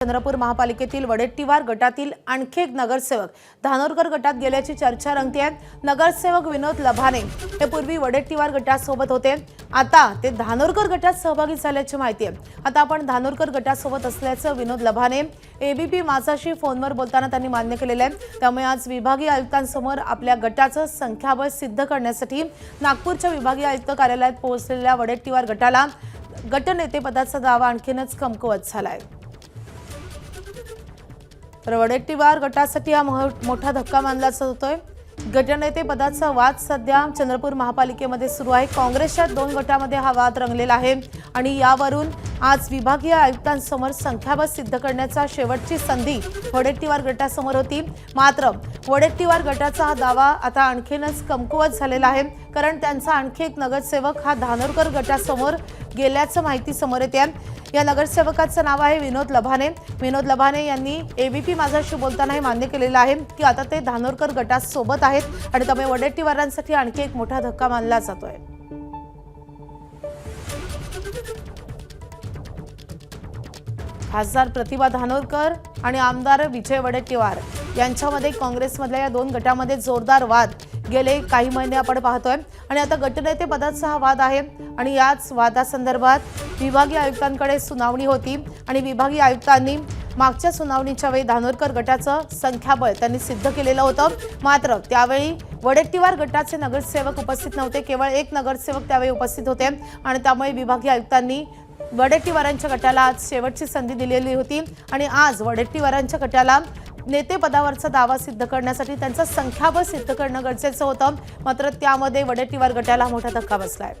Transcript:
चंद्रपूर महापालिकेतील वडेट्टीवार गटातील आणखी एक नगरसेवक धानोरकर गटात गेल्याची चर्चा रंगते आहे। नगरसेवक विनोद लभाने हे पूर्वी वडेट्टीवार गटासोबत होते, आता ते धानोरकर गटात सहभागी झाल्याची माहिती आहे। आता आपण धानोरकर गटासोबत असल्याचं विनोद लभाने एबीपी माझाशी फोनवर बोलताना त्यांनी मान्य केलेलं आहे। त्यामुळे आज विभागीय आयुक्तांसमोर आपल्या गटाचं संख्याबळ सिद्ध करण्यासाठी नागपूरच्या विभागीय आयुक्त कार्यालयात पोहोचलेल्या वडेट्टीवार गटाला गटनेतेपदाचा दावा आणखीनच कमकुवत झालाय। तर वडेट्टीवार गटासाठी हा मोठा धक्का मानला जातोय। गटनेते पदाचा वाद सध्या चंद्रपूर महापालिकेमध्ये सुरू आहे। काँग्रेसच्या 2 गटामध्ये हा वाद रंगलेला आहे आणि यावरून आज विभागीय आयुक्तांसमोर संख्याबळ सिद्ध करण्याचा शेवटची संधी वडेट्टीवार गटासमोर होती। मात्र वडेट्टीवार गटाचा हा दावा आता आणखीनच कमकुवत झालेला आहे, कारण त्यांचा आणखी एक नगरसेवक हा धानोरकर गटासमोर गेल्याचं माहिती समोर येते। या नगरसेवकाचं नाव आहे विनोद लभाने। विनोद लभाने यांनी एबीपी माझाशी बोलताना हे मान्य केलेलं आहे की आता ते धानोरकर गटासोबत आहेत आणि त्यामुळे वडेट्टीवारांसाठी आणखी एक मोठा धक्का मानला जातोय। खासदार प्रतिभा धानोरकर आणि आमदार विजय वडेट्टीवार यांच्यामध्ये काँग्रेसमधल्या या 2 गटामध्ये जोरदार वाद गेले काही महिने आपण पाहतोय आणि आता गटनेते पदाचा हा वाद आहे आणि याच वादासंदर्भात विभागीय आयुक्तांकडे सुनावणी होती आणि विभागीय आयुक्तांनी मागच्या सुनावणीच्या वेळी धानोरकर गटाचं संख्याबळ त्यांनी सिद्ध केलेलं होतं। मात्र त्यावेळी वडेट्टीवार गटाचे नगरसेवक उपस्थित नव्हते, केवळ एक नगरसेवक त्यावेळी उपस्थित होते आणि त्यामुळे विभागीय आयुक्तांनी वडेट्टीवारांच्या गटाला आज शेवटची संधी दिलेली होती आणि आज वडेट्टीवारांच्या गटाला नेतेपदावरचा दावा सिद्ध करण्यासाठी त्यांचा संख्याबळ सिद्ध करणं गरजेचं होतं। मात्र त्यामध्ये वडेट्टीवार गटाला मोठा धक्का बसलाय।